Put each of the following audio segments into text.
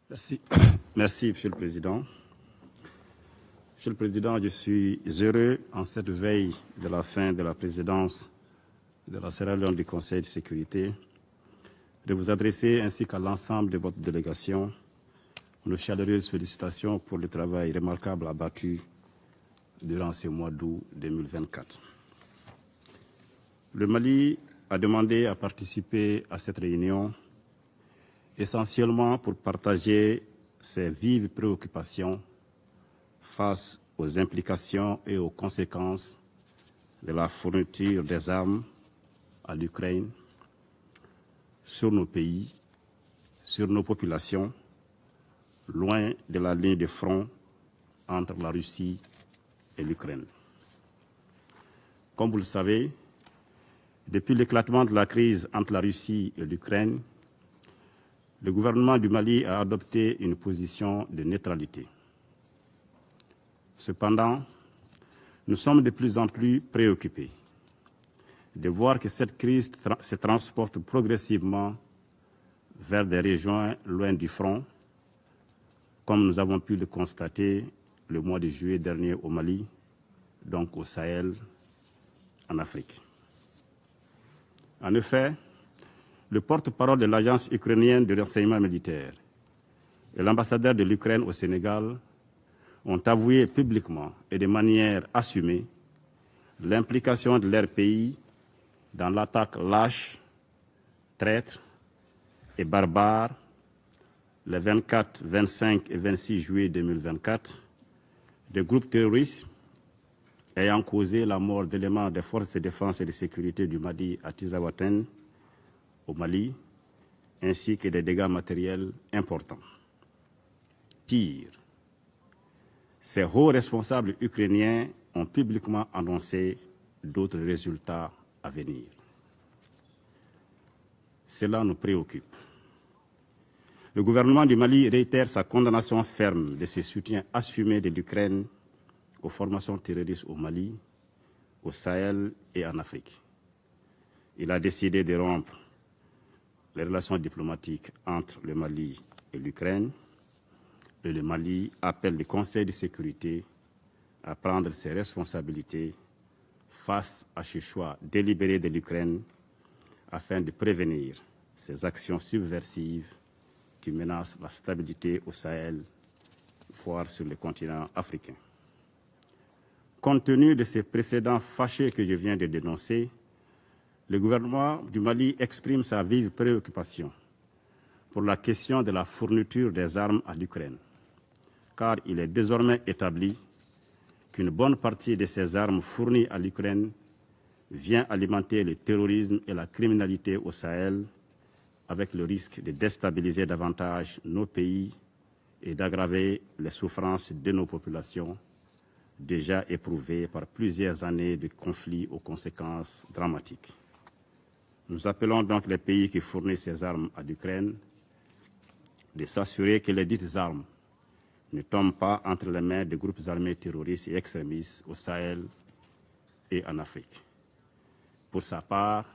Merci. Merci, Monsieur le Président. Monsieur le Président, je suis heureux, en cette veille de la fin de la présidence de la Sierra Leone du Conseil de sécurité, de vous adresser ainsi qu'à l'ensemble de votre délégation nos chaleureuses félicitations pour le travail remarquable abattu durant ce mois d'août 2024. Le Mali a demandé à participer à cette réunion essentiellement pour partager ses vives préoccupations face aux implications et aux conséquences de la fourniture des armes à l'Ukraine sur nos pays, sur nos populations, loin de la ligne de front entre la Russie et l'Ukraine. Comme vous le savez, depuis l'éclatement de la crise entre la Russie et l'Ukraine, le gouvernement du Mali a adopté une position de neutralité. Cependant, nous sommes de plus en plus préoccupés de voir que cette crise se transporte progressivement vers des régions loin du front, comme nous avons pu le constater le mois de juillet dernier au Mali, donc au Sahel, en Afrique. En effet, le porte-parole de l'agence ukrainienne de renseignement militaire et l'ambassadeur de l'Ukraine au Sénégal ont avoué publiquement et de manière assumée l'implication de leur pays dans l'attaque lâche, traître et barbare les 24, 25 et 26 juillet 2024 de groupes terroristes ayant causé la mort d'éléments des forces de défense et de sécurité du Mali à Tizawaten, au Mali, ainsi que des dégâts matériels importants. Pire, ces hauts responsables ukrainiens ont publiquement annoncé d'autres résultats à venir. Cela nous préoccupe. Le gouvernement du Mali réitère sa condamnation ferme de ce soutien assumé de l'Ukraine aux formations terroristes au Mali, au Sahel et en Afrique. Il a décidé de rompre les relations diplomatiques entre le Mali et l'Ukraine. Et le Mali appelle le Conseil de sécurité à prendre ses responsabilités face à ce choix délibéré de l'Ukraine afin de prévenir ces actions subversives qui menacent la stabilité au Sahel, voire sur le continent africain. Compte tenu de ces précédents fâcheux que je viens de dénoncer, le gouvernement du Mali exprime sa vive préoccupation pour la question de la fourniture des armes à l'Ukraine, car il est désormais établi qu'une bonne partie de ces armes fournies à l'Ukraine vient alimenter le terrorisme et la criminalité au Sahel, avec le risque de déstabiliser davantage nos pays et d'aggraver les souffrances de nos populations, déjà éprouvées par plusieurs années de conflits aux conséquences dramatiques. Nous appelons donc les pays qui fournissent ces armes à l'Ukraine de s'assurer que les dites armes ne tombent pas entre les mains de groupes armés terroristes et extrémistes au Sahel et en Afrique. Pour sa part,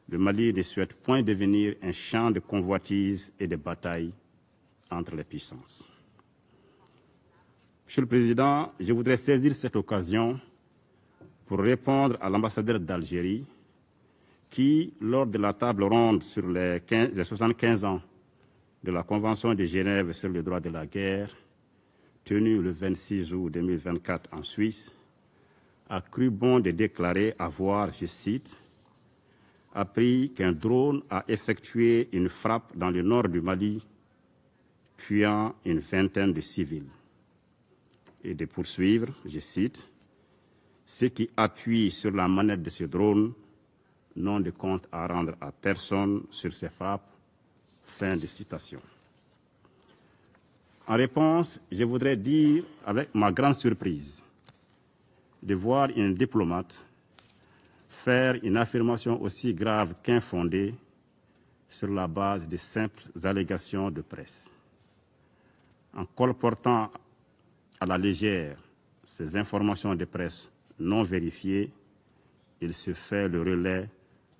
le Mali ne souhaite point devenir un champ de convoitise et de bataille entre les puissances. Monsieur le Président, je voudrais saisir cette occasion pour répondre à l'ambassadeur d'Algérie qui, lors de la table ronde sur les 75 ans de la Convention de Genève sur le droit de la guerre, tenue le 26 août 2024 en Suisse, a cru bon de déclarer avoir, je cite, appris qu'un drone a effectué une frappe dans le nord du Mali, tuant une vingtaine de civils. Et de poursuivre, je cite, ceux qui appuient sur la manette de ce drone n'ont de compte à rendre à personne sur ces frappes. Fin de citation. En réponse, je voudrais dire, avec ma grande surprise, de voir une diplomate faire une affirmation aussi grave qu'infondée sur la base de simples allégations de presse. En colportant à la légère ces informations de presse non vérifiées, il se fait le relais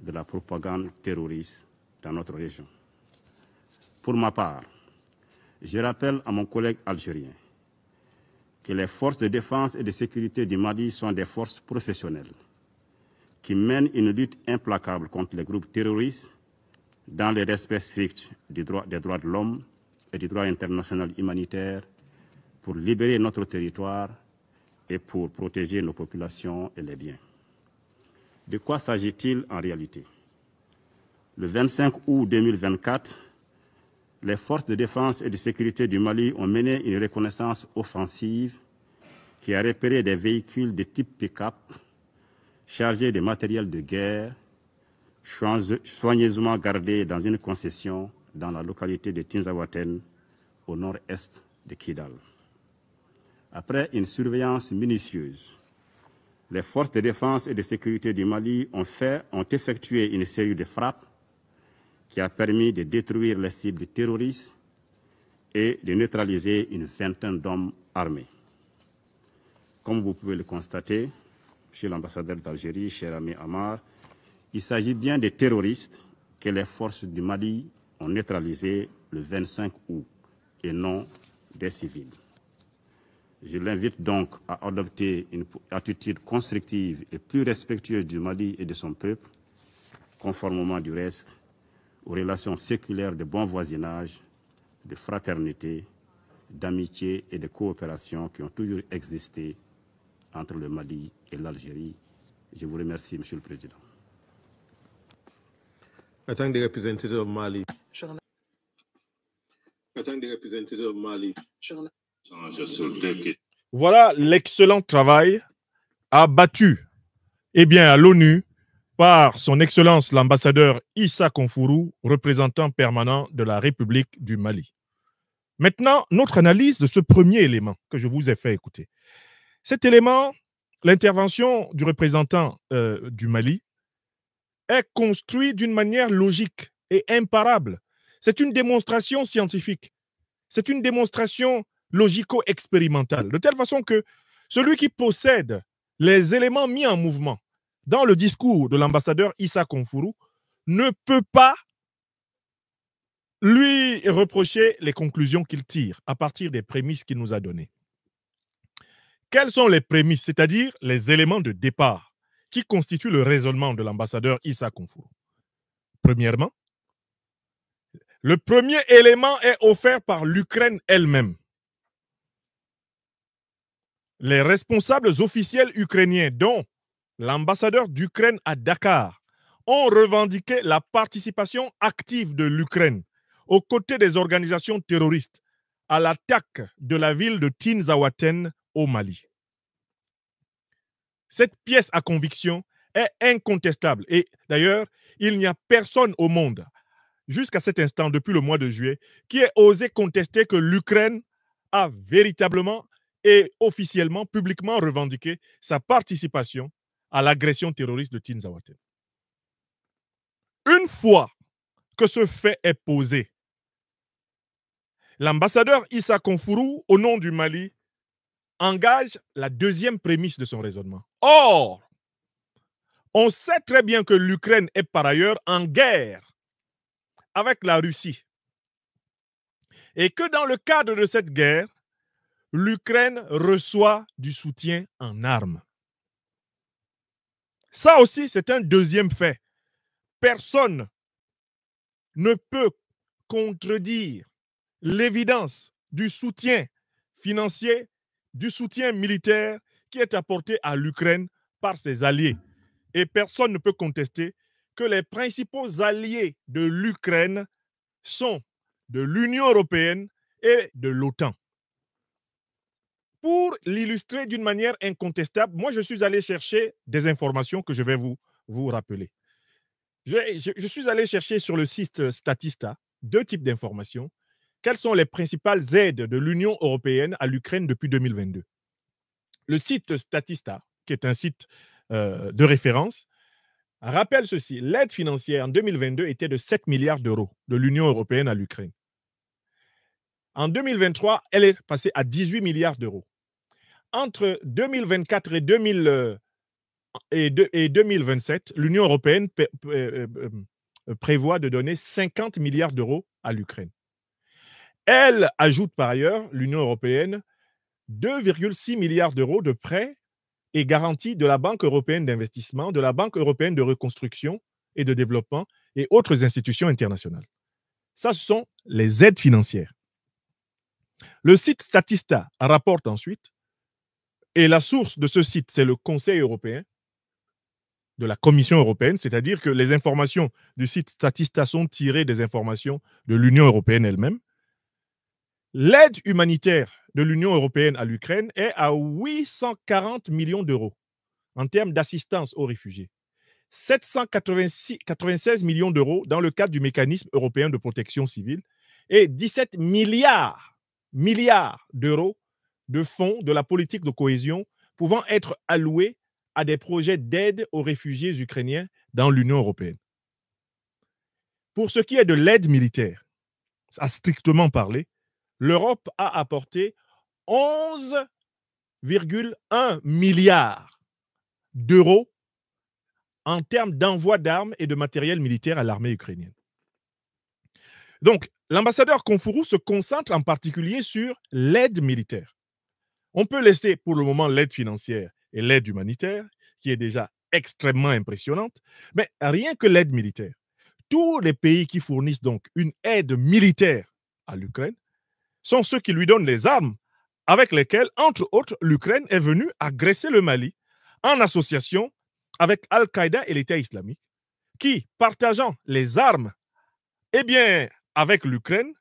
de la propagande terroriste dans notre région. Pour ma part, Je rappelle à mon collègue algérien que les forces de défense et de sécurité du Mali sont des forces professionnelles qui mènent une lutte implacable contre les groupes terroristes dans le respect strict des droits de l'homme et du droit international humanitaire pour libérer notre territoire et pour protéger nos populations et les biens. De quoi s'agit-il en réalité? Le 25 août 2024, les forces de défense et de sécurité du Mali ont mené une reconnaissance offensive qui a repéré des véhicules de type pick-up chargés de matériel de guerre, soigneusement gardés dans une concession dans la localité de Tinzaouaten, au nord-est de Kidal. Après une surveillance minutieuse, les forces de défense et de sécurité du Mali ont effectué une série de frappes qui a permis de détruire les cibles terroristes et de neutraliser une vingtaine d'hommes armés. Comme vous pouvez le constater, Monsieur l'ambassadeur d'Algérie, cher ami Amar, il s'agit bien des terroristes que les forces du Mali ont neutralisés le 25 août et non des civils. Je l'invite donc à adopter une attitude constructive et plus respectueuse du Mali et de son peuple, conformément du reste aux relations séculaires de bon voisinage, de fraternité, d'amitié et de coopération qui ont toujours existé entre le Mali et l'Algérie. Je vous remercie, Monsieur le Président. I thank the representative of Mali. Voilà l'excellent travail abattu à l'ONU par son Excellence l'ambassadeur Issa Konfourou, représentant permanent de la République du Mali. Maintenant, notre analyse de ce premier élément que je vous ai fait écouter. Cet élément, l'intervention du représentant du Mali, est construite d'une manière logique et imparable. C'est une démonstration scientifique. C'est une démonstration logico-expérimentale. De telle façon que celui qui possède les éléments mis en mouvement dans le discours de l'ambassadeur Issa Konfourou ne peut pas lui reprocher les conclusions qu'il tire à partir des prémices qu'il nous a données. Quelles sont les prémices, c'est-à-dire les éléments de départ qui constituent le raisonnement de l'ambassadeur Issa Konfourou? Premièrement, le premier élément est offert par l'Ukraine elle-même. Les responsables officiels ukrainiens, dont l'ambassadeur d'Ukraine à Dakar, ont revendiqué la participation active de l'Ukraine aux côtés des organisations terroristes à l'attaque de la ville de Tinzaouaten au Mali. Cette pièce à conviction est incontestable et d'ailleurs, il n'y a personne au monde, jusqu'à cet instant, depuis le mois de juillet, qui ait osé contester que l'Ukraine a véritablement et officiellement, publiquement revendiqué sa participation à l'agression terroriste de Tinzaouaten. Une fois que ce fait est posé, l'ambassadeur Issa Konfourou, au nom du Mali, engage la deuxième prémisse de son raisonnement. Or, on sait très bien que l'Ukraine est par ailleurs en guerre avec la Russie et que dans le cadre de cette guerre, l'Ukraine reçoit du soutien en armes. Ça aussi, c'est un deuxième fait. Personne ne peut contredire l'évidence du soutien financier, du soutien militaire qui est apporté à l'Ukraine par ses alliés. Et personne ne peut contester que les principaux alliés de l'Ukraine sont de l'Union européenne et de l'OTAN. Pour l'illustrer d'une manière incontestable, moi, je suis allé chercher des informations que je vais vous rappeler. Je suis allé chercher sur le site Statista deux types d'informations. Quelles sont les principales aides de l'Union européenne à l'Ukraine depuis 2022? Le site Statista, qui est un site de référence, rappelle ceci. L'aide financière en 2022 était de 7 milliards d'euros de l'Union européenne à l'Ukraine. En 2023, elle est passée à 18 milliards d'euros. Entre 2024 et 2027, l'Union européenne prévoit de donner 50 milliards d'euros à l'Ukraine. Elle ajoute par ailleurs, l'Union européenne, 2,6 milliards d'euros de prêts et garanties de la Banque européenne d'investissement, de la Banque européenne de reconstruction et de développement et autres institutions internationales. Ça, ce sont les aides financières. Le site Statista rapporte ensuite, et la source de ce site, c'est le Conseil européen, de la Commission européenne, c'est-à-dire que les informations du site Statista sont tirées des informations de l'Union européenne elle-même. L'aide humanitaire de l'Union européenne à l'Ukraine est à 840 millions d'euros en termes d'assistance aux réfugiés. 796 millions d'euros dans le cadre du mécanisme européen de protection civile et 17 milliards d'euros de fonds de la politique de cohésion pouvant être alloués à des projets d'aide aux réfugiés ukrainiens dans l'Union européenne. Pour ce qui est de l'aide militaire, à strictement parler, l'Europe a apporté 11,1 milliards d'euros en termes d'envoi d'armes et de matériel militaire à l'armée ukrainienne. Donc, l'ambassadeur Confuru se concentre en particulier sur l'aide militaire. On peut laisser pour le moment l'aide financière et l'aide humanitaire, qui est déjà extrêmement impressionnante, mais rien que l'aide militaire. Tous les pays qui fournissent donc une aide militaire à l'Ukraine sont ceux qui lui donnent les armes avec lesquelles, entre autres, l'Ukraine est venue agresser le Mali en association avec Al-Qaïda et l'État islamique, qui, partageant les armes, eh bien, avec l'Ukraine,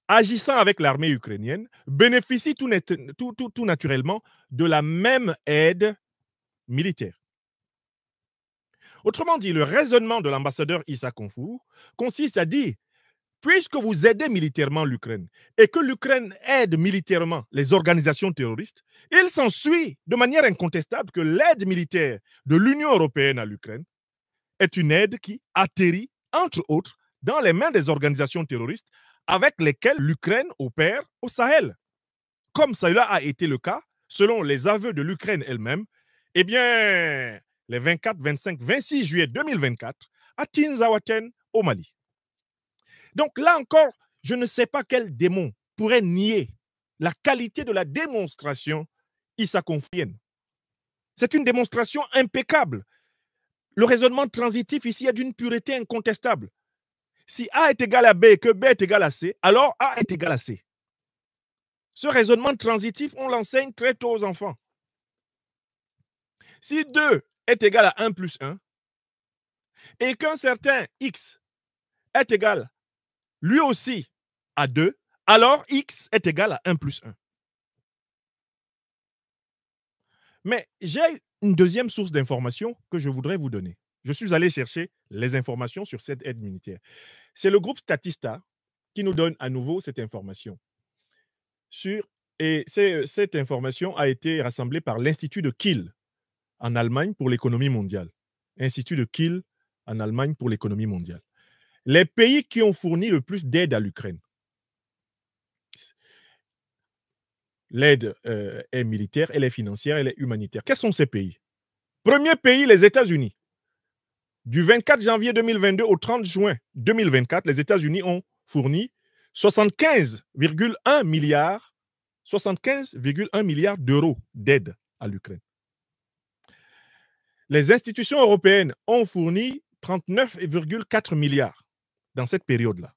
agissant avec l'armée ukrainienne, bénéficient tout naturellement de la même aide militaire. Autrement dit, le raisonnement de l'ambassadeur Issa Confuru consiste à dire, puisque vous aidez militairement l'Ukraine et que l'Ukraine aide militairement les organisations terroristes, il s'ensuit de manière incontestable que l'aide militaire de l'Union européenne à l'Ukraine est une aide qui atterrit, entre autres, dans les mains des organisations terroristes avec lesquelles l'Ukraine opère au Sahel. Comme cela a été le cas, selon les aveux de l'Ukraine elle-même, eh bien, les 24, 25, 26 juillet 2024, à Tinzaouaten, au Mali. Donc là encore, je ne sais pas quel démon pourrait nier la qualité de la démonstration issa-confurienne. C'est une démonstration impeccable. Le raisonnement transitif ici est d'une pureté incontestable. Si A est égal à B et que B est égal à C, alors A est égal à C. Ce raisonnement transitif, on l'enseigne très tôt aux enfants. Si 2 est égal à 1 plus 1 et qu'un certain X est égal lui aussi à 2, alors X est égal à 1 plus 1. Mais j'ai une deuxième source d'information que je voudrais vous donner. Je suis allé chercher les informations sur cette aide militaire. C'est le groupe Statista qui nous donne à nouveau cette information. Cette information a été rassemblée par l'Institut de Kiel en Allemagne pour l'économie mondiale. Institut de Kiel en Allemagne pour l'économie mondiale. Les pays qui ont fourni le plus d'aide à l'Ukraine. L'aide est militaire, elle est financière, elle est humanitaire. Quels sont ces pays? Premier pays, les États-Unis. Du 24 janvier 2022 au 30 juin 2024, les États-Unis ont fourni 75,1 milliards d'euros d'aide à l'Ukraine. Les institutions européennes ont fourni 39,4 milliards dans cette période-là.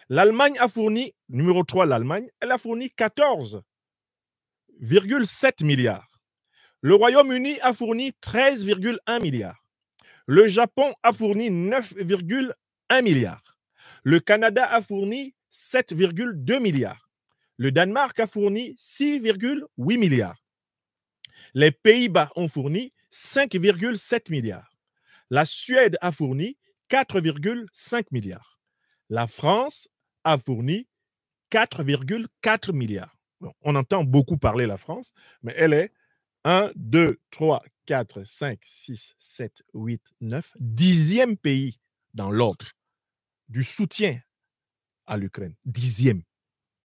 L'Allemagne a fourni, numéro 3, l'Allemagne, elle a fourni 14,7 milliards. Le Royaume-Uni a fourni 13,1 milliards. Le Japon a fourni 9,1 milliards. Le Canada a fourni 7,2 milliards. Le Danemark a fourni 6,8 milliards. Les Pays-Bas ont fourni 5,7 milliards. La Suède a fourni 4,5 milliards. La France a fourni 4,4 milliards. Bon, on entend beaucoup parler la France, mais elle est 1, 2, 3, 4, 5, 6, 7, 8, 9, 10e pays dans l'ordre du soutien à l'Ukraine. 10e.